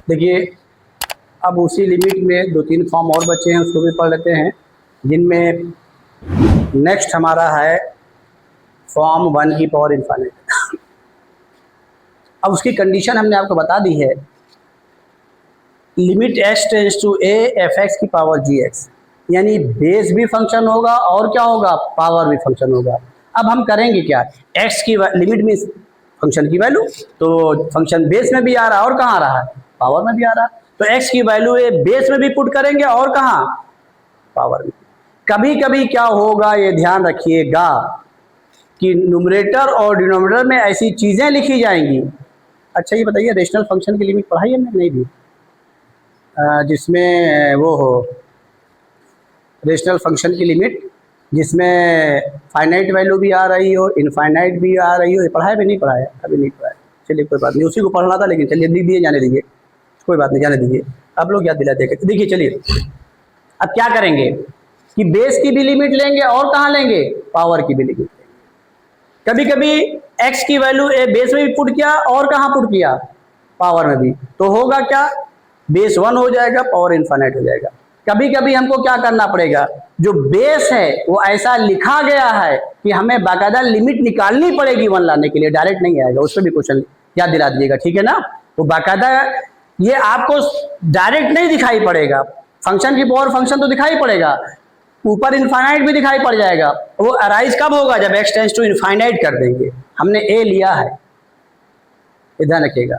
देखिए, अब उसी लिमिट में 2-3 फॉर्म और बचे हैं, उसको भी पढ़ लेते हैं, जिनमें नेक्स्ट हमारा है फॉर्म 1 की पावर इनफाइनाइट। अब उसकी कंडीशन हमने आपको बता दी है, limit x tends to a F x की पावर जी एक्स, यानी बेस भी फंक्शन होगा और क्या होगा, पावर भी फंक्शन होगा। अब हम करेंगे क्या, x की लिमिट में फंक्शन की वैल्यू, तो फंक्शन बेस में भी आ रहा है और कहाँ आ रहा है, पावर में भी आ रहा है, तो x की वैल्यू ये बेस में भी पुट करेंगे और कहाँ, पावर में। कभी कभी क्या होगा ये ध्यान रखिएगा कि न्यूमरेटर और डिनोमिनेटर में ऐसी चीजें लिखी जाएंगी। अच्छा ये बताइए, रेशनल फंक्शन की लिमिट पढ़ाई हमने नहीं दी, जिसमें वो हो रेशनल फंक्शन की लिमिट जिसमें फाइनाइट वैल्यू भी आ रही हो, इनफाइनाइट भी आ रही हो, ये पढ़ाया भी नहीं पढ़ाया, अभी नहीं पढ़ाया। चलिए कोई बात नहीं, उसी को पढ़ना था, लेकिन चलिए लिख दिए, जाने दीजिए, कोई बात नहीं, जाने दीजिए, आप लोग याद दिलाते। देखिए चलिए, अब क्या करेंगे कि बेस की भी लिमिट लेंगे और कहाँ लेंगे, पावर की भी लिमिट लेंगे। कभी कभी x की वैल्यू ए बेस में भी पुट किया और कहाँ पुट किया, पावर में भी, तो होगा क्या, बेस 1 हो जाएगा, पावर इनफाइनाइट हो जाएगा। कभी कभी हमको क्या करना पड़ेगा, जो बेस है वो ऐसा लिखा गया है कि हमें बाकायदा लिमिट निकालनी पड़ेगी 1 लाने के लिए, डायरेक्ट नहीं आएगा, उस पर भी क्वेश्चन याद दिला दीजिएगा, ठीक है ना। वो बाकायदा ये आपको डायरेक्ट नहीं दिखाई पड़ेगा, फंक्शन की पावर फंक्शन तो दिखाई पड़ेगा, ऊपर इनफाइनाइट भी दिखाई पड़ जाएगा। वो अराइज कब होगा, जब x टेंड्स टू इनफाइनाइट कर देंगे। हमने a लिया है, ध्यान रखिएगा,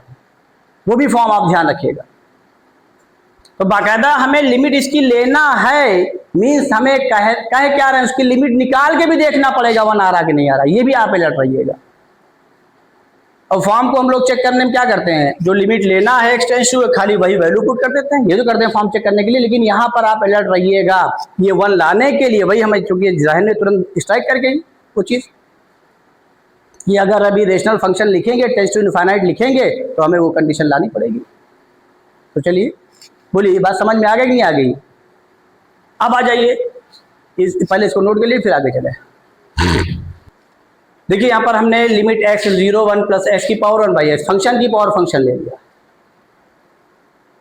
वो भी फॉर्म आप ध्यान रखिएगा। तो बाकायदा हमें लिमिट इसकी लेना है, मीन्स हमें कहे क्या रहे हैं, उसकी लिमिट निकाल के भी देखना पड़ेगा 1 आ रहा कि नहीं आ रहा, ये भी आप अलर्ट रहिएगा। और फॉर्म को हम लोग चेक करने में क्या करते हैं, जो लिमिट लेना है x टेंड्स टू, खाली वही वैल्यू पुट कर देते हैं, ये तो करते हैं फॉर्म चेक करने के लिए, लेकिन यहाँ पर आप अलर्ट रहिएगा, ये 1 लाने के लिए वही हमें, चूंकि जहन में तुरंत स्ट्राइक कर गई वो चीज़ कि अगर अभी रेशनल फंक्शन लिखेंगे, टेंड्स टू इनफाइनाइट लिखेंगे, तो हमें वो कंडीशन लानी पड़ेगी। तो चलिए बोलिए, ये बात समझ में आ गई कि नहीं आ गई। अब आ जाइए, पहले इसको नोट कर लिए, फिर आगे चले। देखिए यहाँ पर हमने लिमिट x 0 1 प्लस x की पावर 1 बाई एक्स, फंक्शन की पावर फंक्शन ले लिया,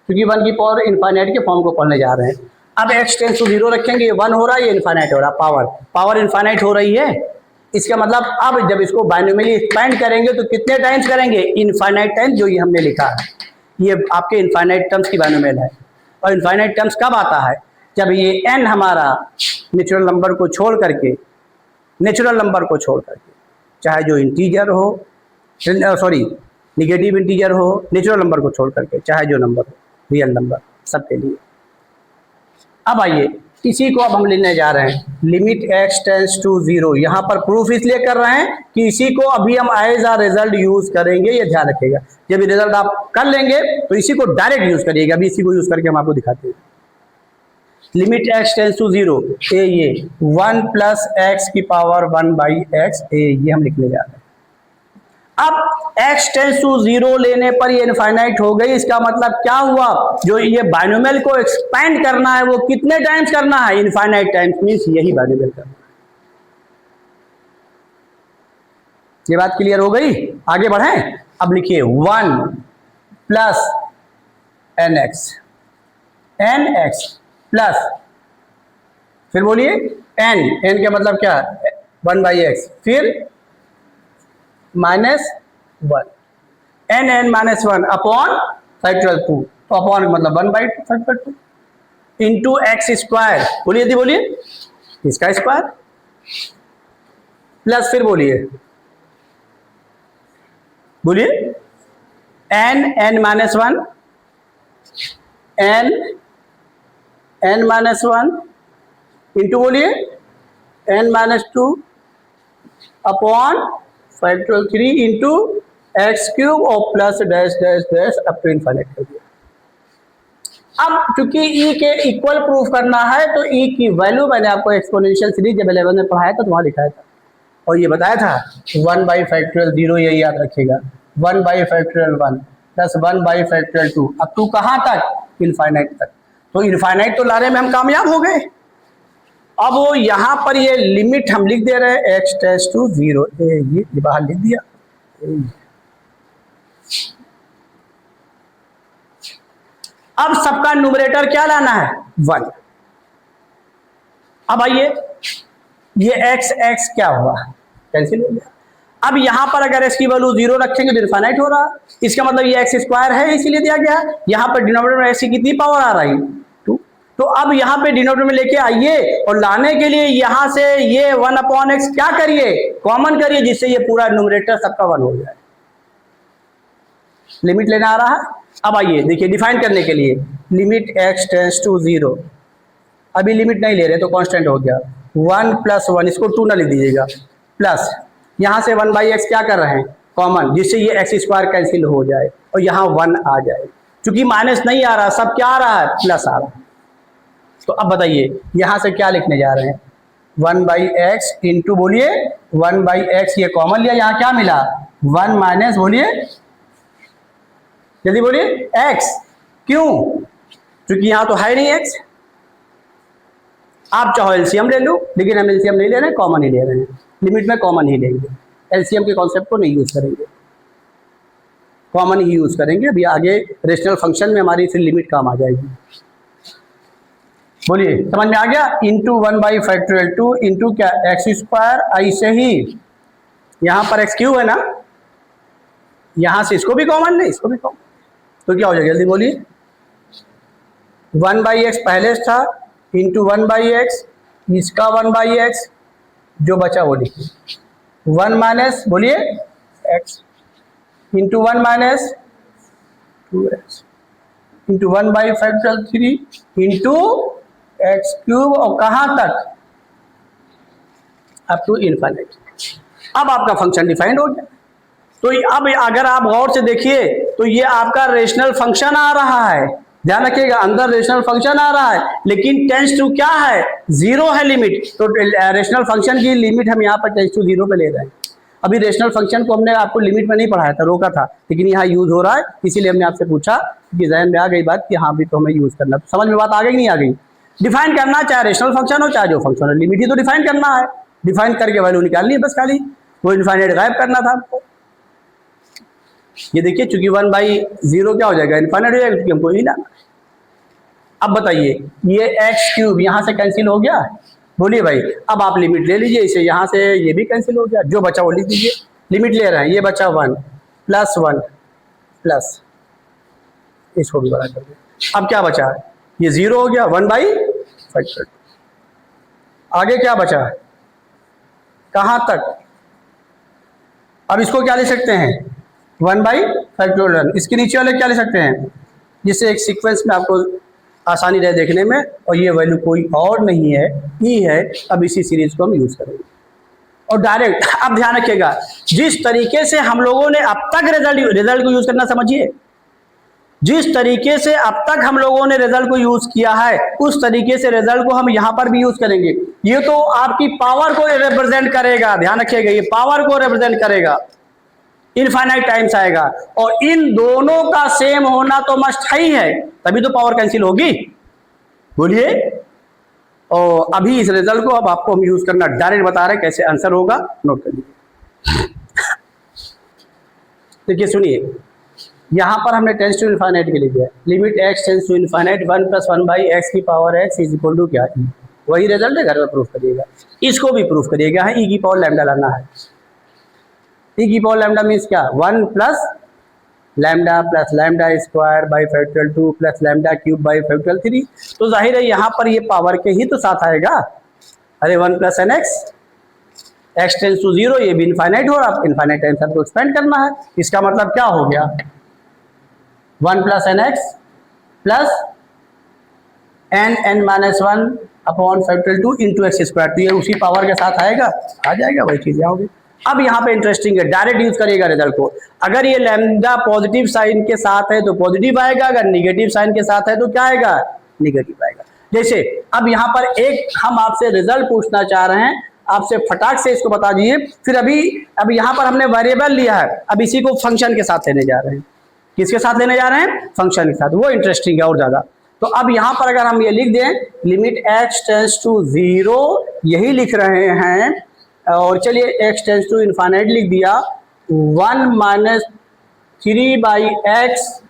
क्योंकि 1 की पावर इनफाइनाइट के फॉर्म को पढ़ने जा रहे हैं। अब x टेंड्स टू 0 रखेंगे, ये 1 हो रहा है, ये इनफाइनाइट हो रहा है, पावर इनफाइनाइट हो रही है। इसका मतलब अब जब इसको बाइनोमियली एक्सपेंड करेंगे तो कितने टाइम्स करेंगे, इनफाइनाइट टाइम्स, जो ये हमने लिखा है, ये आपके इनफाइनाइट टर्म्स की बाइनोमियल है। और इनफाइनाइट टर्म्स कब आता है, जब ये n हमारा नेचुरल नंबर को छोड़ करके, चाहे जो इंटीजर हो, सॉरी निगेटिव इंटीजर हो, नेचुरल नंबर को छोड़ करके, चाहे जो नंबर हो, रियल नंबर, सबके लिए। अब आइए, इसी को अब हम लेने जा रहे हैं, लिमिट x टेंड्स टू 0। यहाँ पर प्रूफ इसलिए कर रहे हैं कि इसी को अभी हम एज अ रिजल्ट यूज करेंगे, ये ध्यान रखिएगा। जब ये रिजल्ट आप कर लेंगे तो इसी को डायरेक्ट यूज करिएगा, अभी इसी को यूज करके हम आपको दिखाते हैं। लिमिट x टेंड्स टू 0, ये 1 प्लस एक्स की पावर 1 बाई एक्स, ये हम लिखने जा रहे हैं। अब x टेंड्स टू 0 लेने पर ये इनफाइनाइट हो गई, इसका मतलब क्या हुआ, जो ये बाइनोमियल को एक्सपेंड करना है वो कितने टाइम्स करना है, इनफाइनाइट टाइम्स, मींस यही बाइनोमियल करना है। ये बात क्लियर हो गई, आगे बढ़ें। अब लिखिए 1 प्लस nx प्लस, फिर बोलिए n का मतलब क्या, 1 बाई एक्स, फिर -1, n माइनस 1 अपॉन फैक्टोरियल 2, तो अपॉन मतलब 1 by factorial 2 into X square, बोलिए इसका स्क्वायर, प्लस फिर बोलिए n minus 1, n minus 1 into बोलिए n minus 2 upon factorial 3 into X cube और plus dash dash dash up to infinite कर दिया। अब चूंकि e के इक्वल प्रूफ करना है, तो e की वैल्यू मैंने आपको एक्सपोनेंशियल सीरीज जब 11 में पढ़ाया था तो वहां लिखाया था और ये बताया था 1 बाई फैक्टोरियल 0, ये याद रखिएगा, 1 by factorial 1 plus 1 by factorial 2, अब 2 कहाँ तक, इनफाइनाइट तक। तो इनफाइनाइट तो लाने में हम कामयाब हो गए। अब वो यहाँ पर ये लिमिट हम लिख दे रहे हैं x टेंड्स टू 0, ये बाहर लिख दिया। अब सबका न्यूमरेटर क्या लाना है, 1। अब आइए, ये x x क्या हुआ, कैंसिल हो गया। अब यहां पर अगर x की वैल्यू 0 रखेंगे तो इनफाइनाइट हो रहा, इसका मतलब ये x स्क्वायर है इसीलिए दिया गया। यहां पर डिनोमिनेटर में x की कितनी पावर आ रही, 2। तो अब यहां पे डिनोमिनेटर में लेके आइए और लाने के लिए यहां से ये 1/x क्या करिए, कॉमन करिए, जिससे ये पूरा न्यूमरेटर सबका 1 हो जाए। लिमिट लेना आ रहा है। अब आइए देखिए डिफाइन करने के लिए, लिमिट x टेंड्स टू 0, अभी लिमिट नहीं ले रहे तो कांस्टेंट हो गया, 1 + 1, इसको 2 ना लिख दीजिएगा, प्लस यहां से 1/x क्या कर रहे हैं, कॉमन, जिससे ये x स्क्वायर कैंसिल हो जाए और यहाँ 1 आ जाए। क्योंकि माइनस नहीं आ रहा, सब क्या आ रहा है, प्लस आ रहा है। तो अब बताइए यहां से क्या लिखने जा रहे हैं, 1/x इंटू, बोलिए 1/x, ये कॉमन लिया, यहाँ क्या मिला, 1 माइनस, बोलिए जल्दी बोलिए, x। क्यों, क्योंकि यहां तो है नहीं x। आप चाहो एलसीएम ले लो, लेकिन हम एलसीएम नहीं ले रहे हैं, कॉमन ही ले रहे हैं। लिमिट में कॉमन ही लेंगे, एलसीएम के कॉन्सेप्ट को नहीं यूज करेंगे, कॉमन ही यूज करेंगे। अभी आगे रेशनल फंक्शन में हमारी फिर लिमिट काम आ जाएगी। बोलिए समझ में आ गया, इंटू 1/2 इंटू क्या, एक्स स्क्वायर, ऐसे ही यहां पर एक्स क्यू है ना, यहां से इसको भी कॉमन ले, इसको भी कॉमन, तो क्या हो जाएगा, जल्दी बोलिए, 1/x पहले था, इंटू 1/x, इसका 1/x, जो बचा वो लिखिए, 1 माइनस, बोलिए x, into 1 minus 2x, into 1/3 into X cube, और कहां तक, अप टू इनफाइनाइट। अब आपका फंक्शन डिफाइंड हो गया। तो अब अगर आप गौर से देखिए तो ये आपका रेशनल फंक्शन आ रहा है, ध्यान रखिएगा, अंदर रेशनल फंक्शन आ रहा है, लेकिन टेंस टू क्या है, 0 है लिमिट। तो रेशनल फंक्शन की लिमिट हम यहाँ पर टेंस टू 0 पे ले रहे हैं। अभी रेशनल फंक्शन को हमने आपको लिमिट में नहीं पढ़ाया था, रोका था, लेकिन यहाँ यूज हो रहा है, इसीलिए हमने आपसे पूछा कि जहन में आ गई बात कि हाँ भी तो हमें यूज करना। तो समझ में बात आ गई नहीं आ गई, डिफाइन करना, चाहे रेशनल फंक्शन हो चाहे जो फंक्शन हो, लिमिट ही तो डिफाइन करना है, डिफाइन करके वैल्यू निकालनी है बस, खाली वो इनफाइनाइट गायब करना था हमको। ये देखिए चूंकि 1/0 क्या हो जाएगा, इनफाइनाइट हो जाएगा, क्योंकि हमको ही लाना। अब बताइए ये एक्स क्यूब यहां से कैंसिल हो गया, बोलिए भाई। अब आप लिमिट ले लीजिए, इसे यहां से ये भी कैंसिल हो गया, जो बचा वो लिख दीजिए। लिमिट ले रहे हैं, ये बचा 1 + 1 प्लस, इसको भी बड़ा कर दिया। अब क्या बचा, ये 0 हो गया, 1/, आगे क्या बचा, कहां तक, अब इसको क्या ले सकते हैं, 1/, इसके नीचे वाले क्या ले सकते हैं, जिससे एक सीक्वेंस में आपको आसानी रहे देखने में, और ये वैल्यू कोई और नहीं है, ई है। अब इसी सीरीज को हम यूज करेंगे और डायरेक्ट। अब ध्यान रखिएगा, जिस तरीके से हम लोगों ने अब तक रिजल्ट को यूज करना, समझिए, जिस तरीके से अब तक हम लोगों ने रिजल्ट को यूज किया है, उस तरीके से रिजल्ट को हम यहां पर भी यूज करेंगे। ये तो आपकी पावर को रिप्रेजेंट करेगा, ध्यान रखिएगा, ये पावर को रिप्रेजेंट करेगा, इनफाइनाइट टाइम्स आएगा, और इन दोनों का सेम होना तो मस्ट ही है, तभी तो पावर कैंसिल होगी, बोलिए। और अभी इस रिजल्ट को अब आपको हम यूज करना डायरेक्ट बता रहे हैं, कैसे आंसर होगा, नोट कर लीजिए। देखिए सुनिए, यहां पर हमने टेंस टू इनफाइनाइट के लिए दिया, limit x tends to infinite 1 + 1/x की power x is equal to क्या, वही रिजल्ट है, घर में प्रूफ करिएगा, इसको भी प्रूफ करिएगा, है e की पावर लैम्डा लाना है। e की पावर लैम्डा मीन्स क्या, 1 + lambda plus lambda square by factorial 2 plus lambda cube by factorial 3। तो जाहिर है यहाँ पर ये पावर के ही तो साथ आएगा। अरे 1 + nx, x टेंस टू 0, ये भी इनफाइनाइट हो रहा, इनफाइनाइट टाइम्स आपको एक्सपेंड करना है। इसका मतलब क्या हो गया, 1 + nx plus n(-1) upon factorial 2 into X square. तो ये उसी पावर के साथ आएगा, आ जाएगा, वही चीजें होगी। अब यहाँ पे इंटरेस्टिंग है, डायरेक्ट यूज करिएगा रिजल्ट को। अगर ये लैम्डा पॉजिटिव साइन के साथ है तो पॉजिटिव आएगा, अगर निगेटिव साइन के साथ है तो क्या आएगा, निगेटिव आएगा। जैसे अब यहाँ पर एक हम आपसे रिजल्ट पूछना चाह रहे हैं, आपसे फटाक से इसको बता दीजिए। फिर अब यहाँ पर हमने वेरिएबल लिया है, अब इसी को फंक्शन के साथ लेने जा रहे हैं। किसके साथ लेने जा रहे हैं, फंक्शन के साथ, वो इंटरेस्टिंग है और ज्यादा। तो अब यहाँ पर अगर हम ये लिख दें, लिमिट x टेंस टू 0, यही लिख रहे हैं, और चलिए x टेंस टू इनफाइनाइट लिख दिया, 1 - 3/x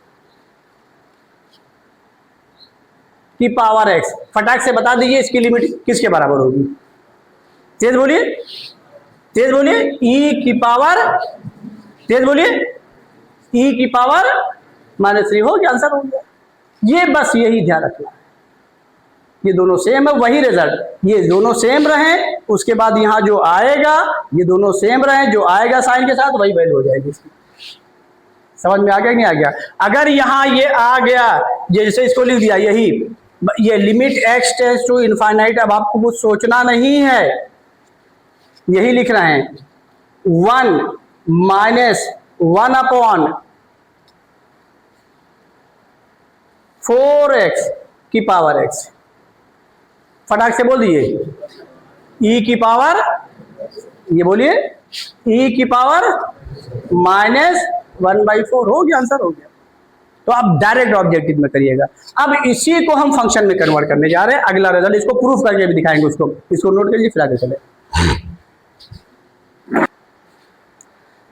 की पावर x, फटाक से बता दीजिए इसकी लिमिट किसके बराबर होगी? तेज बोलिए, तेज बोलिए, e की पावर, तेज बोलिए, e की पावर -3 हो गया, आंसर हो गया। ये बस यही ध्यान रखना है, ये दोनों सेम है, वही रिजल्ट, ये दोनों सेम रहे, उसके बाद यहां जो आएगा ये दोनों सेम रहे, जो आएगा साइन के साथ वही वैल्यू हो जाएगी इसकी। समझ में आ गया कि नहीं आ गया? अगर यहां ये आ गया, जैसे इसको लिख दिया यही, ये limit x tends to infinite, अब आपको कुछ सोचना नहीं है, यही लिख रहे हैं 1 - 1 / 4x की पावर x, फटाक से बोल दीजिए e की पावर, ये बोलिए e की पावर -1/4 हो गया, आंसर हो गया। तो आप डायरेक्ट ऑब्जेक्टिव में करिएगा। अब इसी को हम फंक्शन में कन्वर्ट करने जा रहे हैं, अगला रिजल्ट इसको प्रूफ करके भी दिखाएंगे, उसको इसको नोट कर लीजिए फिर आगे चले।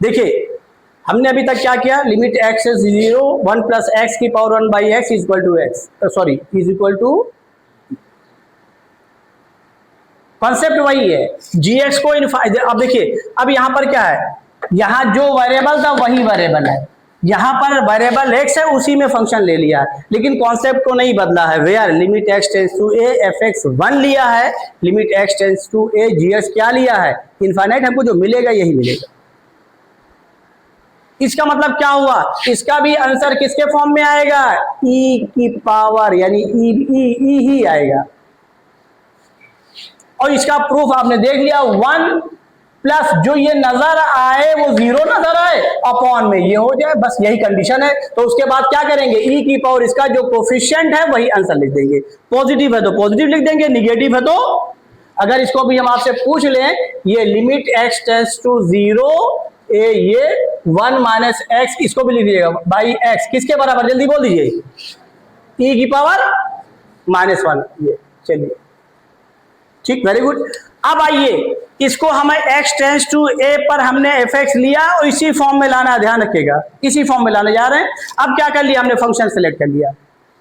देखिए हमने अभी तक क्या किया, लिमिट x is 0 1 + x की power 1/x is equal to concept वही है, gx को अब देखिए, अब यहां पर क्या है, यहां जो वेरिएबल था वही वेरिएबल है, यहां पर वेरिएबल x है उसी में फंक्शन ले लिया है, लेकिन कॉन्सेप्ट को नहीं बदला है। Where limit x tends to a fx 1 लिया है, limit x tends to a gx क्या लिया है, इनफाइनाइट, हमको जो मिलेगा यही मिलेगा। इसका मतलब क्या हुआ, इसका भी आंसर किसके फॉर्म में आएगा, e की पावर, यानी e ही आएगा। और इसका प्रूफ आपने देख लिया, 1 प्लस जो ये नजर आए वो 0 नजर आए अपॉन में ये हो जाए, बस यही कंडीशन है। तो उसके बाद क्या करेंगे, e की पावर इसका जो कोफिशिएंट है वही आंसर लिख देंगे, पॉजिटिव है तो पॉजिटिव लिख देंगे, निगेटिव है तो, अगर इसको भी हम आपसे पूछ लें, ये लिमिट x टेंड्स टू 0 ये 1 - x, इसको भी लिख दीजिएगा बाई x, किसके बराबर, जल्दी बोल दीजिए, e की पावर -1, ये चलिए ठीक, वेरी गुड। अब आइए इसको हमें x टेंड्स टू a पर हमने fx लिया और इसी फॉर्म में लाना, ध्यान रखिएगा इसी फॉर्म में लाने जा रहे हैं। अब क्या कर लिया हमने, फंक्शन सेलेक्ट कर लिया,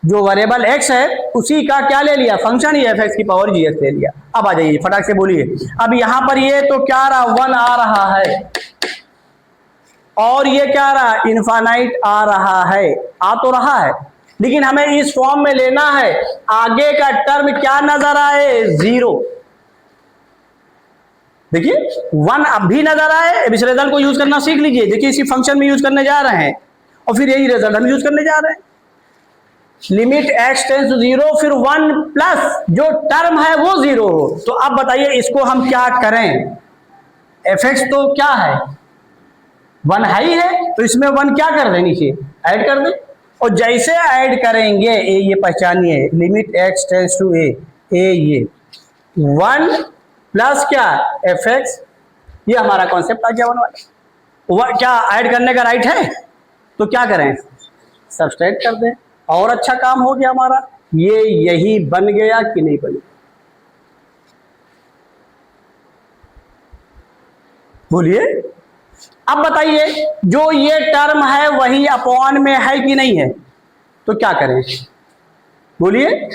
जो वेरिएबल x है उसी का क्या ले लिया, फंक्शन ही fx की पावर gx ले लिया। अब आ जाइए फटाक से बोलिए, अब यहां पर ये तो क्या रहा, 1 आ रहा है, और ये क्या रहा, इनफाइनाइट आ रहा है, आ तो रहा है, लेकिन हमें इस फॉर्म में लेना है, आगे का टर्म क्या नजर आए, 0। देखिए 1 अब भी नजर आए, इस रिजल्ट को यूज करना सीख लीजिए, देखिए इसी फंक्शन में यूज करने जा रहे हैं और फिर यही रिजल्ट हम यूज करने जा रहे हैं, लिमिट x टेंड्स टू 0 फिर 1 प्लस जो टर्म है वो 0 हो। तो अब बताइए इसको हम क्या करें, fx तो क्या है, 1 हाई है, तो इसमें 1 क्या कर दें, नीचे ऐड कर दें, और जैसे ऐड करेंगे ये पहचानिए, limit x tends to a ये 1 प्लस क्या fx, ये हमारा कॉन्सेप्ट आ गया 1 वाला, क्या ऐड करने का राइट है, तो क्या करें, सब्सट्रैक्ट कर दें, और अच्छा काम हो गया हमारा, ये यही बन गया कि नहीं बन गया, बोलिए। अब बताइए जो ये टर्म है वही अपॉन में है कि नहीं है, तो क्या करें, बोलिए,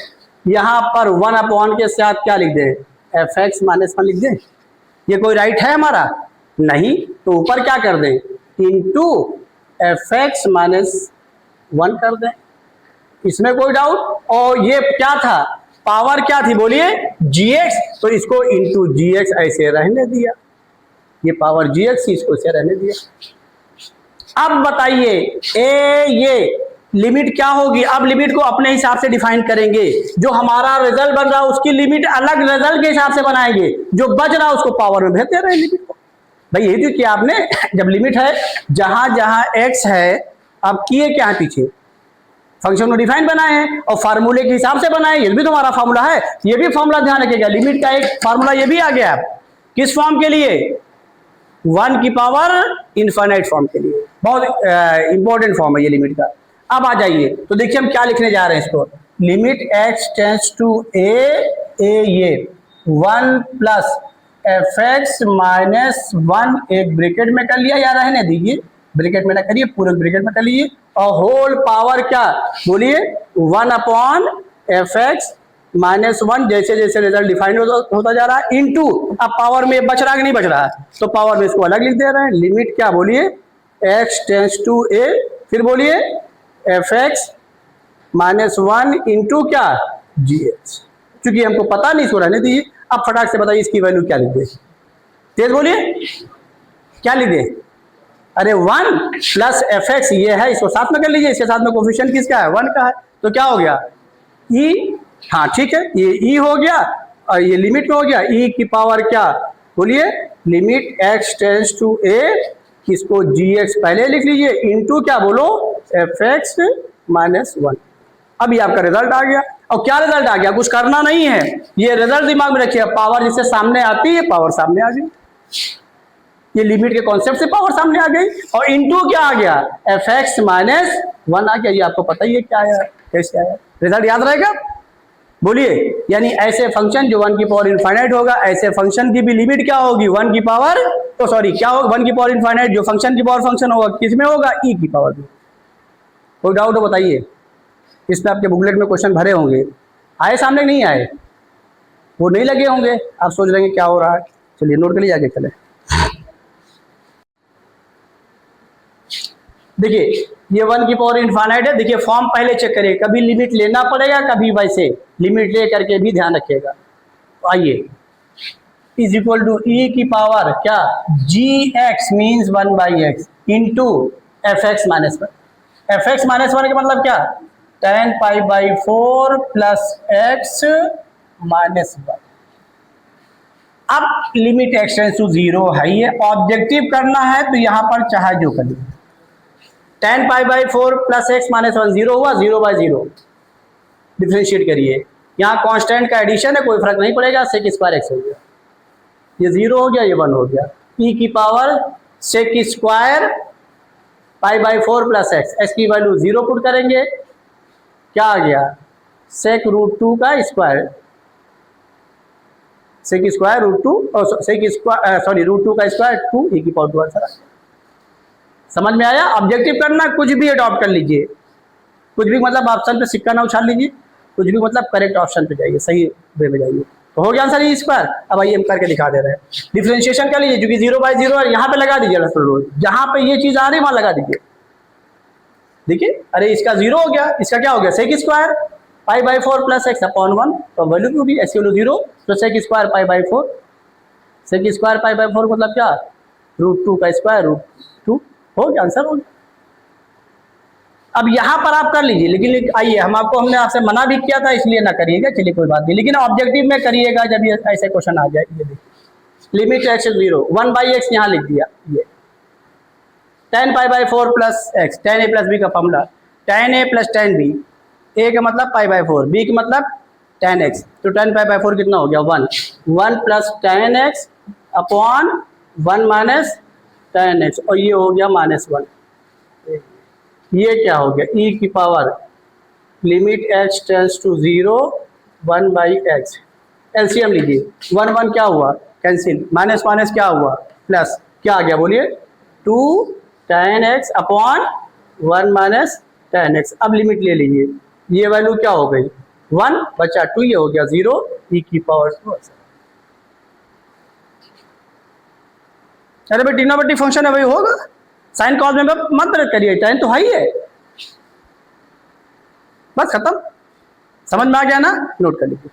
यहां पर 1 अपॉन के साथ क्या लिख दें, fx -1 लिख दें, ये कोई राइट है हमारा, नहीं, तो ऊपर क्या कर दें, इंटू fx -1 कर दें, इसमें कोई डाउट। और ये क्या था, पावर क्या थी, बोलिए gx, तो इसको इंटू gx ऐसे रहने दिया, ये पावर gx थी, इसको ऐसे रहने दिया। अब बताइए ये लिमिट क्या होगी, अब लिमिट को अपने हिसाब से डिफाइन करेंगे, जो हमारा रिजल्ट बन रहा है उसकी लिमिट अलग रिजल्ट के हिसाब से बनाएंगे, जो बच रहा है उसको पावर में भेज दे रहे हैं लिमिट को। भाई यही तो किया आपने, जब लिमिट है जहां जहां x है, अब किए क्या है, पीछे फंक्शन को डिफाइन बनाए हैं और फार्मूले के हिसाब से बनाए, ये भी तो हमारा फार्मूला है, ये भी फार्मूला ध्यान रखिएगा, लिमिट का एक फार्मूला ये भी आ गया, किस फॉर्म के लिए, 1 की पावर इनफाइनाइट फॉर्म के लिए, बहुत इंपॉर्टेंट फॉर्म है ये लिमिट का। अब आ जाइए तो देखिए हम क्या लिखने जा रहे हैं इसको, limit x tends to a ये 1 प्लस fx -1 एक ब्रैकेट में कर लिया, या रहने दीजिए ब्रैकेट में ना करिए, पूरे ब्रैकेट में कर लीजिए, और होल पावर क्या, बोलिए 1 upon F X minus one, जैसे जैसे रिजल्ट डिफाइन होता जा रहा है, इनटू अब पावर में बच रहा है कि नहीं बच रहा है, तो पावर में इसको अलग लिख दे रहे हैं। लिमिट क्या बोलिए, एक्स टेंस टू ए, फिर बोलिए F X minus one into क्या जी एच। क्योंकि हमको पता नहीं, इसको रहने दीजिए। अब फटाक से बताइए इसकी वैल्यू क्या लिख दे, तेज बोलिए, क्या लिख दे? अरे वन प्लस एफ एक्स ये है, इसको साथ में कर लीजिए, इसके साथ में कोफिशिएंट किसका है, वन का है, तो क्या हो गया ई, हाँ ठीक है, ये ई हो गया और ये लिमिट में हो गया, ई की पावर क्या बोलिए, लिमिट एक्स टेंस टू ए, इसको जी एक्स पहले लिख लीजिए, इनटू क्या बोलो, एफ एक्स माइनस वन। अभी आपका रिजल्ट आ गया। और क्या रिजल्ट आ गया, कुछ करना नहीं है, ये रिजल्ट दिमाग में रखिए, पावर जिससे सामने आती है पावर सामने आ गई, ये लिमिट के कॉन्सेप्ट से पावर सामने आ गई, और इनटू क्या आ गया, एफ एक्स माइनस वन आ गया। ये आपको पता ही है क्या आया, कैसे आया, रिजल्ट याद रहेगा, बोलिए। यानी ऐसे फंक्शन जो वन की पावर इनफाइनाइट होगा, ऐसे फंक्शन की भी लिमिट क्या होगी, वन की पावर, तो सॉरी क्या होगा, वन की पावर इनफाइनाइट जो फंक्शन की पावर फंक्शन होगा किसमें होगा, ई की पावर में। कोई डाउट हो बताइए, इसमें आपके बुकलेट में क्वेश्चन भरे होंगे, आए सामने नहीं आए, वो नहीं लगे होंगे, आप सोच रहे हैं क्या हो रहा है। चलिए नोट कर लीजिए, आगे चले। देखिए ये वन की पावर इनफाइनाइट है, देखिए फॉर्म पहले चेक करिए, कभी लिमिट लेना पड़ेगा, कभी वैसे लिमिट ले करके भी ध्यान रखिएगा। तो आइए, इज इक्वल टू ई की पावर क्या, G X means one by X into F X minus one. F X minus one का मतलब क्या, ten pi by four plus X minus one. अब limit x tends to zero है, ये objective करना है तो यहां पर चाहे जो करिए, ten pi by four plus X minus one, zero हुआ, जीरो बाई जीरो डिफ्रेंशिएट करिए, यहाँ कांस्टेंट का एडिशन है, कोई फर्क नहीं पड़ेगा, सेक स्क्वायर एक्स हो गया, ये जीरो हो गया, ये वन हो गया, ई की power sec square pi by four plus x, x की वैल्यू जीरो पुट करेंगे, क्या आ गया, सेक रूट टू का square, sec square root two, sec square sorry root two का स्क्वायर टू, ई की पावर टू आंसर आ गया। समझ में आया, ऑब्जेक्टिव करना, कुछ भी अडॉप्ट कर लीजिए, कुछ भी मतलब ऑप्शन पे सिक्का ना उछाल लीजिए, कुछ भी मतलब करेक्ट ऑप्शन पे जाइए, सही वे में जाइए, तो हो गया आंसर ई स्क्वायर। अब आइए हम करके दिखा दे रहे हैं, डिफरेंशिएशन कर लीजिए, क्योंकि जीरो बाई जीरो है, यहाँ पे लगा दीजिए रेफरेंस रूल, जहां पे ये चीज आ रही है वहां लगा दीजिए। देखिए अरे इसका जीरो हो गया, इसका क्या हो गया, sec square pi by four plus x upon one, तो वैल्यू क्यों भी एक्स की वैल्यू जीरो, तो sec square pi by four, sec square pi by four मतलब क्या, रूट टू का स्क्वायर रूट टू, हो गया आंसर हो गया। अब यहां पर आप कर लीजिए, लेकिन आइए हम आपको, हमने आपसे मना भी किया था इसलिए ना करिएगा, चलिए कोई बात नहीं, लेकिन ऑब्जेक्टिव में करिएगा जब ये ऐसे क्वेश्चन आ जाए। ये देखिए limit x zero, one by x यहाँ लिख दिया, ये tan pi by four plus x, tan A plus B का formula, tan A plus tan B, A का मतलब पाई बाई फोर, बी का मतलब टेन एक्स, तो टेन पाई बाई फोर कितना हो गया, one, one plus tan x upon one minus tan x, और ये हो गया माइनस वन। ये क्या हो गया, ई की power limit x tends to zero one by x, LCM लीजिए, वन वन क्या हुआ कैंसिल, माइनस माइनस क्या हुआ प्लस, क्या आ गया बोलिए, two tan x upon one minus tan x. अब लिमिट ले लीजिए, ये वैल्यू क्या हो गई, वन बचा टू, ये हो गया जीरो, ई की पावर टू। अरे भाई ट्रिग्नोमेट्रिक फंक्शन है, वही होगा, साइन कॉस में मत करिए, टेन तो है ही है, बस खत्म, समझ में आ गया ना, नोट कर लीजिए।